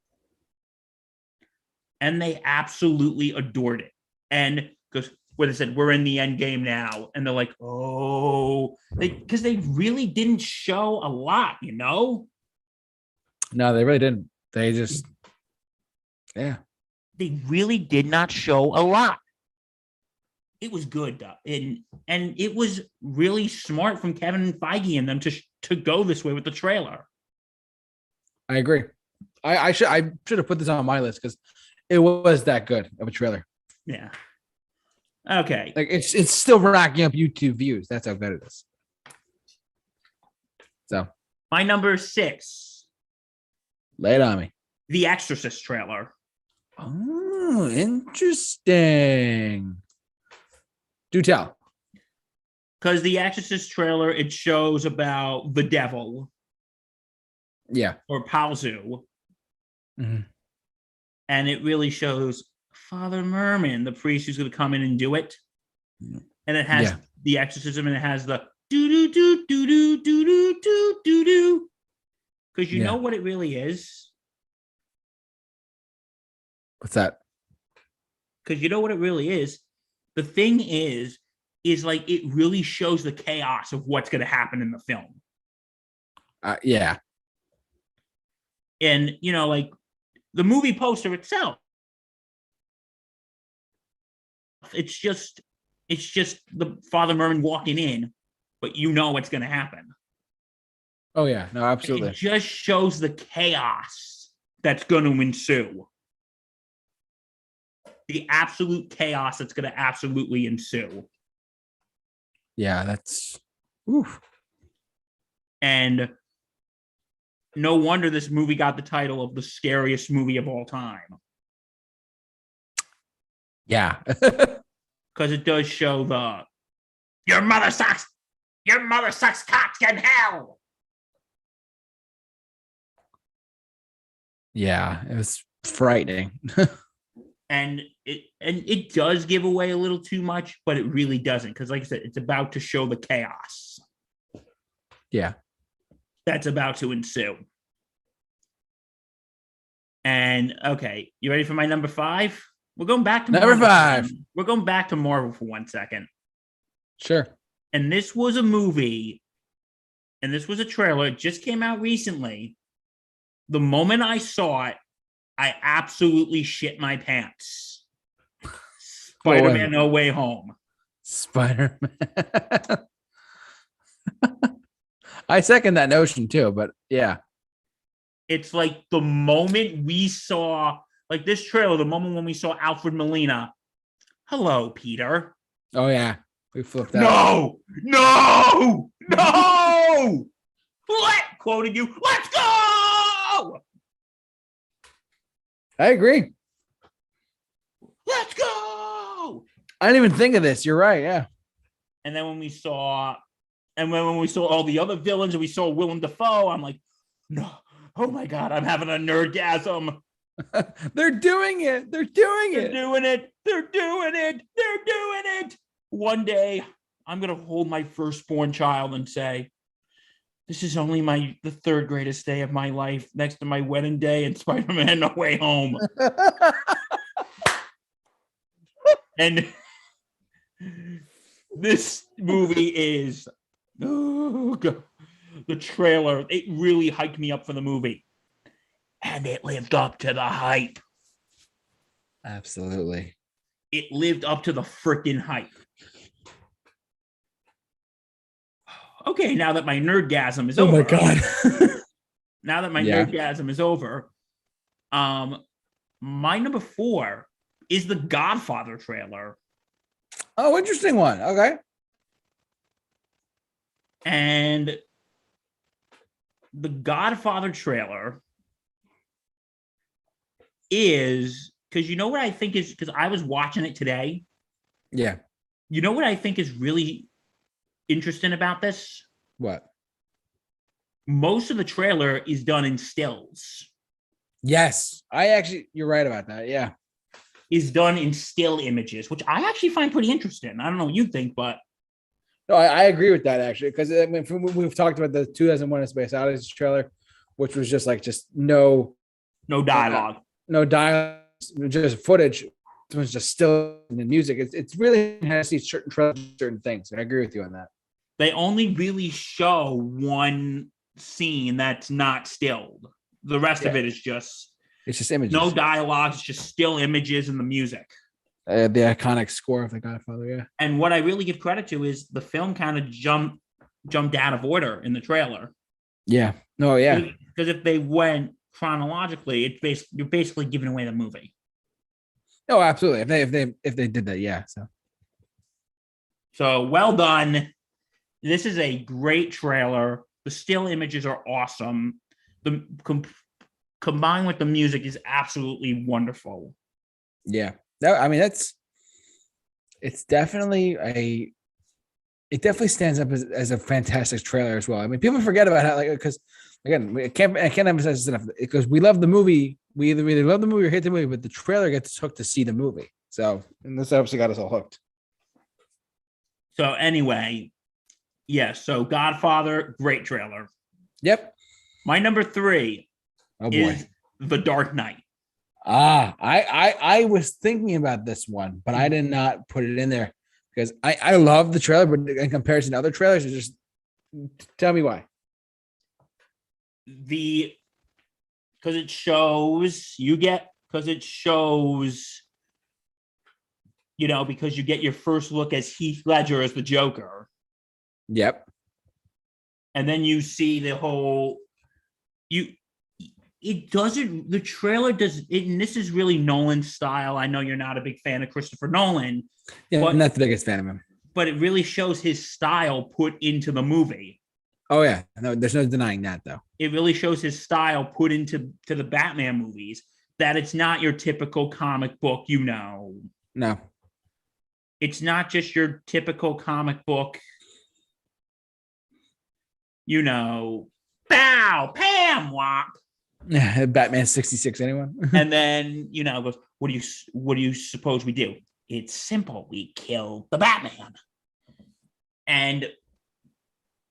And they absolutely adored it. And because what they said, we're in the end game now. And they're like, oh, because they really didn't show a lot, No, they really didn't. They just, yeah. They really did not show a lot. It was good, and it was really smart from Kevin Feige and them to go this way with the trailer. I agree. I should have put this on my list because it was that good of a trailer. Yeah. Okay. Like it's still racking up YouTube views. That's how good it is. So my number 6. Lay it on me. The Exorcist trailer. Oh, interesting. Do tell. Because the Exorcist trailer, it shows about the devil. Yeah. Or Palzu. Mm-hmm. And it really shows Father Merman, the priest who's going to come in and do it. And it has the exorcism, and it has the do-do-do-do-do-do-do-do-do. Because you know what it really is? What's that? Because you know what it really is? The thing is like it really shows the chaos of what's going to happen in the film. Yeah. And, like the movie poster itself, it's just the Father Merman walking in, but what's going to happen. Oh, yeah. No, absolutely. It just shows the chaos that's going to ensue. The absolute chaos that's going to absolutely ensue. Yeah, that's... Oof. And no wonder this movie got the title of the scariest movie of all time. Yeah. Because it does show your mother sucks cocks in hell. Yeah, it was frightening. And it does give away a little too much, but it really doesn't. Because like I said, it's about to show the chaos. Yeah. That's about to ensue. And okay, you ready for my number 5? We're going back to number Marvel 5. We're going back to Marvel for 1 second. Sure. And this was a movie, and this was a trailer. It just came out recently. The moment I saw it, I absolutely shit my pants. Spider-Man No Way Home. Spider-Man. I second that notion too, but yeah. It's like the moment we saw, like this trailer, the moment when we saw Alfred Molina. Hello, Peter. Oh yeah, we flipped out. No. Quoted you. Let's go. I agree. Let's go. I didn't even think of this. You're right. Yeah. And then when we saw all the other villains and we saw Willem Dafoe, I'm like, no. Oh my God, I'm having a nerdgasm. They're doing it. They're doing it. One day, I'm going to hold my firstborn child and say, this is only the third greatest day of my life next to my wedding day and Spider-Man No Way Home. And this movie is, oh God, the trailer, it really hyped me up for the movie. And it lived up to the hype. Absolutely. It lived up to the freaking hype. Okay, now that my nerdgasm is over. Oh my God. Now that my nerdgasm is over, my number 4 is the Godfather trailer. Oh, interesting one. Okay. And the Godfather trailer is, because you know what I think is, because I was watching it today. Yeah. You know what I think is really interesting about this? What? Most of the trailer is done in stills. Yes. You're right about that. Yeah. Is done in still images, which I actually find pretty interesting. I don't know what you think, but no, I agree with that actually, because I mean, we've talked about the 2001: A Space Odyssey trailer, which was just no dialogue, no dialogue, just footage. It was just still in the music. It's really has to see certain things. I agree with you on that. They only really show one scene that's not stilled. The rest of it is just. It's just images. No dialogue. It's just still images and the music. The iconic score of The Godfather, yeah. And what I really give credit to is the film kind of jumped out of order in the trailer. Yeah. No, yeah. Because if they went chronologically, you're basically giving away the movie. No, absolutely. If they did that, yeah. So well done. This is a great trailer. The still images are awesome. The combined with the music is absolutely wonderful. Yeah. I mean, it definitely stands up as a fantastic trailer as well. I mean, people forget about how, because again, I can't emphasize this enough, because we love the movie. We either love the movie or hate the movie, but the trailer gets us hooked to see the movie. So, and this obviously got us all hooked. So anyway, yes. So Godfather, great trailer. Yep. My number 3 is The Dark Knight. I was thinking about this one, but I did not put it in there because I love the trailer, but in comparison to other trailers, it's just tell me why. Because it shows, because you get your first look as Heath Ledger as the Joker. Yep. And then you see the whole, the trailer does it, and this is really Nolan's style. I know you're not a big fan of Christopher Nolan. Yeah, I'm not the biggest fan of him. But it really shows his style put into the movie. Oh, yeah. No, there's no denying that, though. It really shows his style put into the Batman movies, that it's not your typical comic book, No. It's not just your typical comic book, bow, Pam, whop. Batman 66, anyone? And then, goes, what do you suppose we do? It's simple. We kill the Batman. And,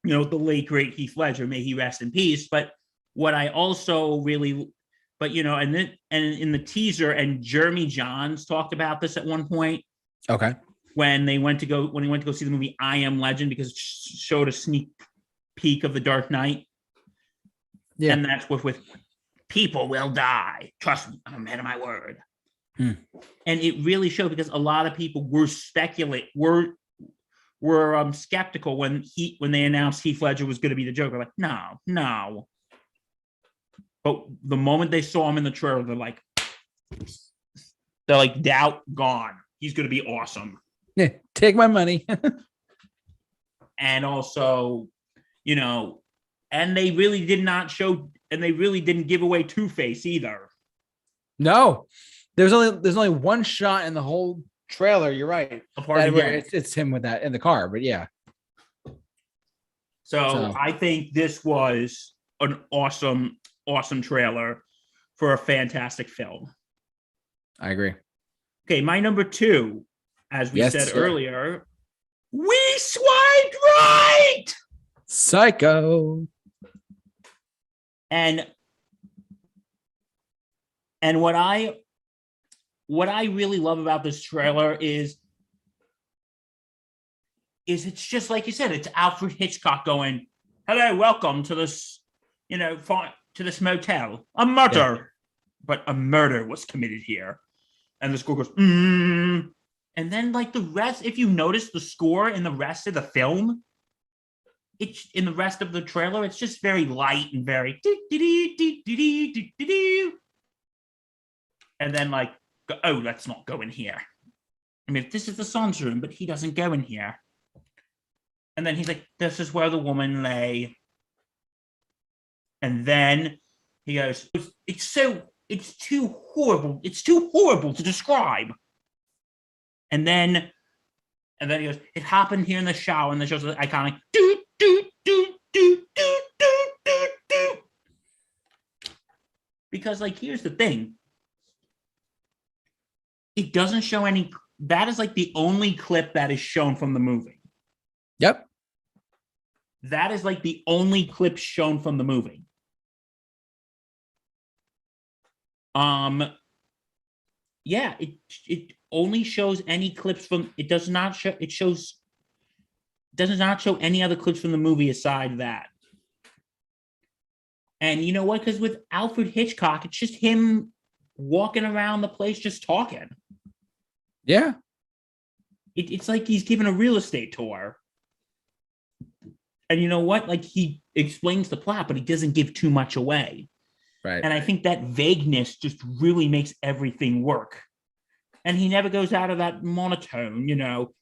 the late, great Heath Ledger, may he rest in peace. But what I also really, and in the teaser, and Jeremy Johns talked about this at one point. Okay. When he went to go see the movie I Am Legend, because it showed a sneak peek of The Dark Knight. Yeah. And that's with people will die. Trust me, I'm a man of my word. Hmm. And it really showed because a lot of people were skeptical when they announced Heath Ledger was going to be the Joker. Like, no. But the moment they saw him in the trailer, they're like, doubt gone. He's going to be awesome. Yeah, take my money. And also, and they really did not show, and they really didn't give away Two-Face either. No, there's only one shot in the whole trailer. You're right. It's him with that in the car, but yeah. So I think this was an awesome trailer for a fantastic film. I agree. Okay, my number 2, as we said earlier, we swiped right. Psycho. And what I really love about this trailer is it's just like you said, it's Alfred Hitchcock going, "Hello, welcome to this, to this motel. A murder, but a murder was committed here." And the score goes, and then like the rest, if you notice the score in the rest of the film, it's in the rest of the trailer, it's just very light and very. And then like, oh, let's not go in here. I mean, this is the son's room, but he doesn't go in here. And then he's like, this is where the woman lay. And then he goes, it's too horrible to describe. And then he goes, it happened here in the shower, and the show's like iconic. Do, do, do, do, do, do, do, do. Because like, here's the thing. It doesn't show any, that is like the only clip that is shown from the movie. Yep. That is like the only clip shown from the movie. Yeah, it only shows any clips from, it does not show any other clips from the movie aside that. And you know what? Because with Alfred Hitchcock, it's just him walking around the place just talking. Yeah. It's like he's giving a real estate tour. And you know what? Like, he explains the plot, but he doesn't give too much away. Right. And I think that vagueness just really makes everything work. And he never goes out of that monotone,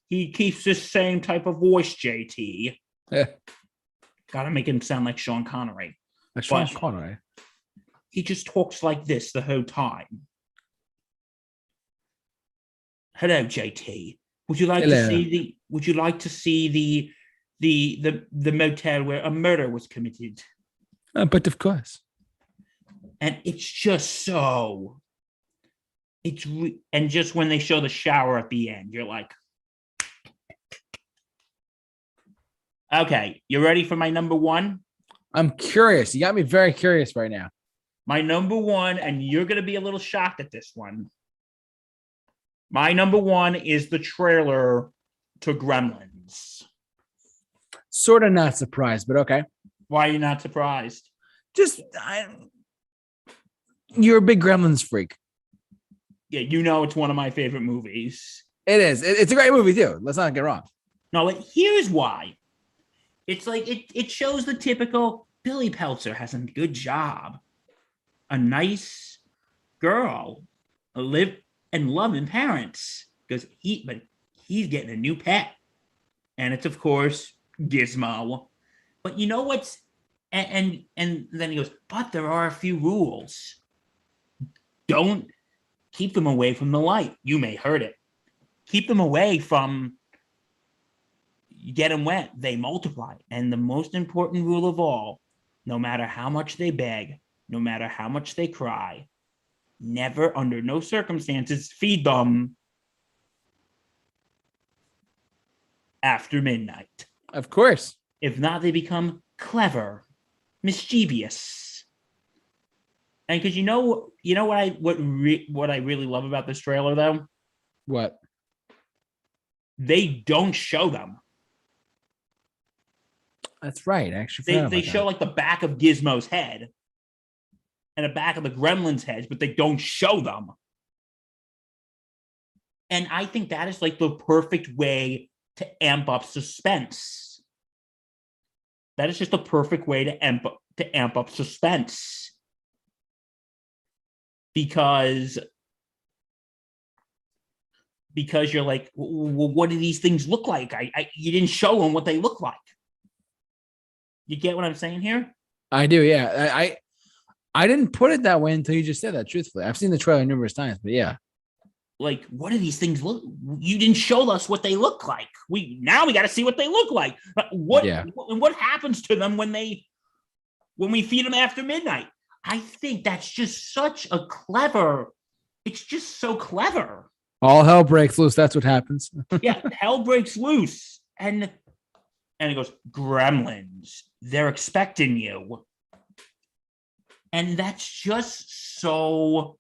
He keeps this same type of voice, JT. Yeah. Gotta make him sound like Sean Connery. Like Sean Connery. He just talks like this the whole time. Hello, JT. Would you like to see the motel where a murder was committed? But of course. And it's just so. And just when they show the shower at the end, you're like, okay, you ready for my number 1? I'm curious. You got me very curious right now. My number 1, and you're going to be a little shocked at this one. My number 1 is the trailer to Gremlins. Sort of not surprised, but okay. Why are you not surprised? You're a big Gremlins freak. Yeah, it's one of my favorite movies. It is. It's a great movie too. Let's not get wrong. No, but here's why. It's like it shows the typical Billy Peltzer has a good job, a nice girl, live and loving parents, because he's getting a new pet, and it's of course Gizmo. But you know what's and then he goes, but there are a few rules. Don't keep them away from the light. You may hurt it. Keep them away from. Get them wet, they multiply. And the most important rule of all, no matter how much they beg, no matter how much they cry, never, under no circumstances, feed them after midnight. Of course. If not, they become clever, mischievous. And because you know what I really love about this trailer though? What? They don't show them. That's right. Actually, they show like the back of Gizmo's head and the back of the Gremlin's head, but they don't show them. And I think that is like the perfect way to amp up suspense. That is just the perfect way to amp up suspense. Because you're like, well, what do these things look like? You didn't show them what they look like. You get what I'm saying here? I do, yeah. I didn't put it that way until you just said that. Truthfully, I've seen the trailer numerous times, but yeah. Like, what do these things look? You didn't show us what they look like. We got to see what they look like. What happens to them when we feed them after midnight? I think that's just such a clever. It's just so clever. All hell breaks loose. That's what happens. Yeah, hell breaks loose, and it goes, gremlins. They're expecting you, and that's just so.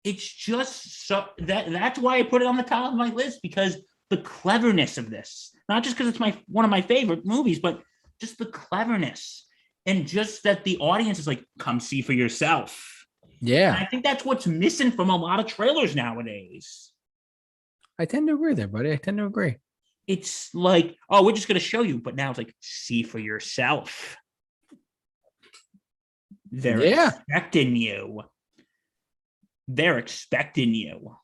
It's just so that's why I put it on the top of my list, because the cleverness of this, not just because it's one of my favorite movies, but just the cleverness, and just that the audience is like, come see for yourself. Yeah. And I think that's what's missing from a lot of trailers nowadays. I tend to agree there, buddy. I tend to agree. It's like, oh, we're just going to show you, but now it's like, see for yourself. They're expecting you. They're expecting you.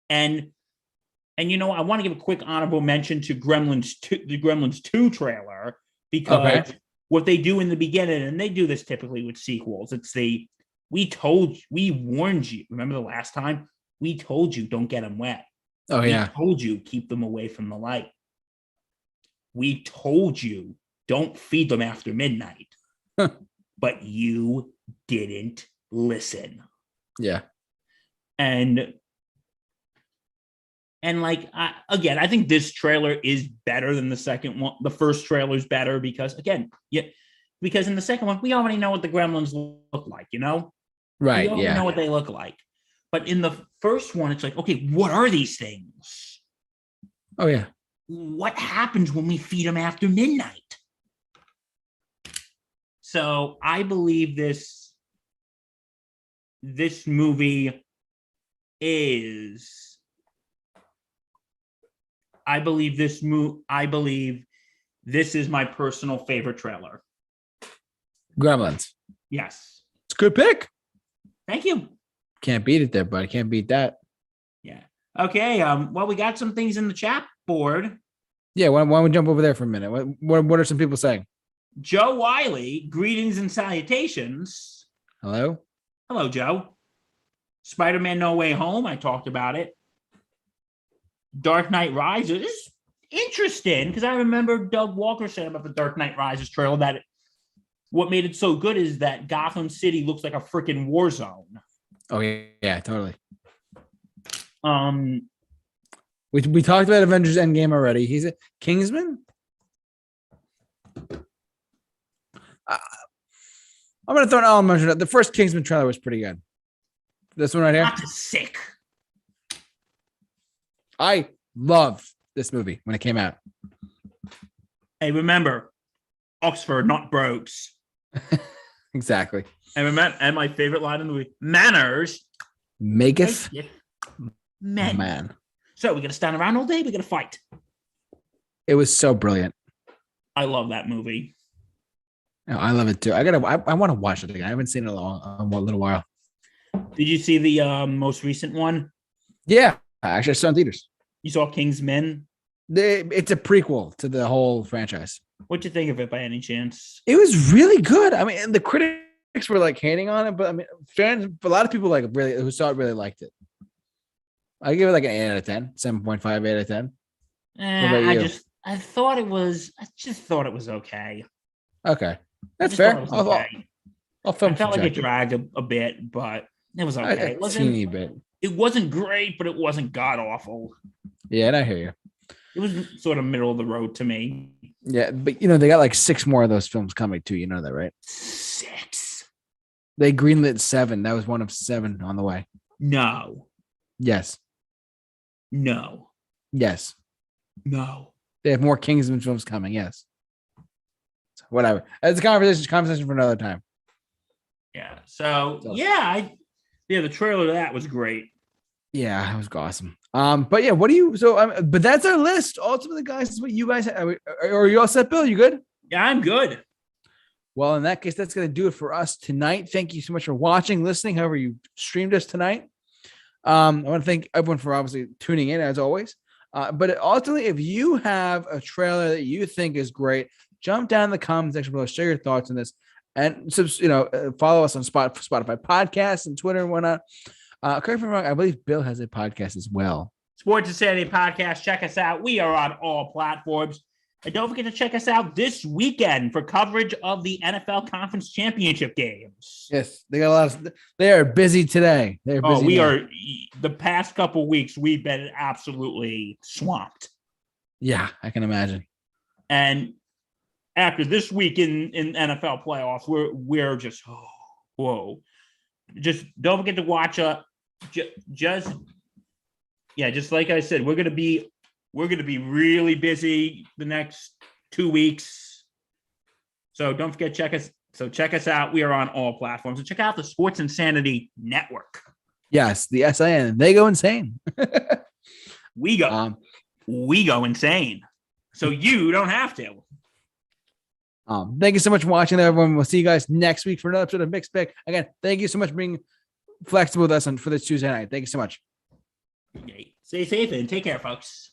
And you know, I want to give a quick honorable mention to the Gremlins 2 trailer, because what they do in the beginning, and they do this typically with sequels, it's we warned you. Remember the last time? We told you, don't get them wet. Oh, yeah. We told you, keep them away from the light. We told you, don't feed them after midnight. But you didn't listen. Yeah. And like, I think this trailer is better than the second one. The first trailer is better because in the second one, we already know what the Gremlins look like, you know? Right. We already know what they look like. But in the first one, it's like, okay, what are these things? Oh, yeah. What happens when we feed them after midnight? So I believe this movie is. I believe this is my personal favorite trailer. Gremlins. Yes. It's a good pick. Thank you. Can't beat it there, buddy. Can't beat that. Yeah. Okay. Well, we got some things in the chat board. Yeah. Why don't we jump over there for a minute? What are some people saying? Joe Wiley, greetings and salutations. Hello. Hello, Joe. Spider-Man No Way Home. I talked about it. Dark Knight Rises. Interesting, because I remember Doug Walker saying about the Dark Knight Rises trailer that what made it so good is that Gotham City looks like a freaking war zone. Oh, yeah, totally. We talked about Avengers Endgame already. He's a Kingsman. I'm gonna throw an element out. The first Kingsman trailer was pretty good. This one right here. That's sick. I loved this movie when it came out. Hey, remember, Oxford, not Brogues. Exactly. And my favorite line in the movie: manners maketh men. Man. So we're gonna stand around all day. We're gonna fight. It was so brilliant. I love that movie. Oh, I love it too. I want to watch it again. I haven't seen it in a little while. Did you see the most recent one? Yeah, actually, I saw it in theaters. You saw Kingsman? It's a prequel to the whole franchise. What'd you think of it by any chance? It was really good. I mean, the critics were like hating on it, but I mean, fans, a lot of people like really who saw it really liked it. I give it like an 8 out of 10, 7.5, 8 out of 10. I just thought it was okay. Okay. That's fair. Okay. I felt like it dragged a bit, but it was okay. A teeny bit. It wasn't great, but it wasn't god awful. Yeah, and I hear you. It was sort of middle of the road to me. Yeah, but you know, they got like 6 more of those films coming too. You know that, right? 6. They greenlit 7. That was one of 7 on the way. No. Yes. No. Yes. No. They have more Kingsman films coming. Yes. So whatever. It's a conversation for another time. Yeah. So yeah, the trailer to that was great. Yeah, it was awesome. But yeah, what do you? So, but that's our list. Ultimately, guys, is what you guys are you all set, Bill? You good? Yeah, I'm good. Well, in that case, that's going to do it for us tonight. Thank you so much for watching, listening, however you streamed us tonight. I want to thank everyone for obviously tuning in as always. But ultimately, if you have a trailer that you think is great, jump down in the comment section below, share your thoughts on this, and follow us on Spotify podcasts and Twitter and whatnot. Correct me if I'm wrong, I believe Bill has a podcast as well. Sports Insanity Podcast. Check us out. We are on all platforms. And don't forget to check us out this weekend for coverage of the NFL Conference Championship games. Yes, they got a lot of. They are busy today. They're busy. We are. The past couple weeks, we've been absolutely swamped. Yeah, I can imagine. And after this week in NFL playoffs, we're just whoa. Just don't forget to watch just like I said, we're gonna be really busy the next 2 weeks. So don't forget, check us out. We are on all platforms. And check out the Sports Insanity Network. Yes, the SIN. They go insane. we go insane. So you don't have to. Thank you so much for watching, everyone. We'll see you guys next week for another episode of Mixed Pick. Again, thank you so much for being flexible with us for this Tuesday night. Thank you so much. Okay. Stay safe and take care, folks.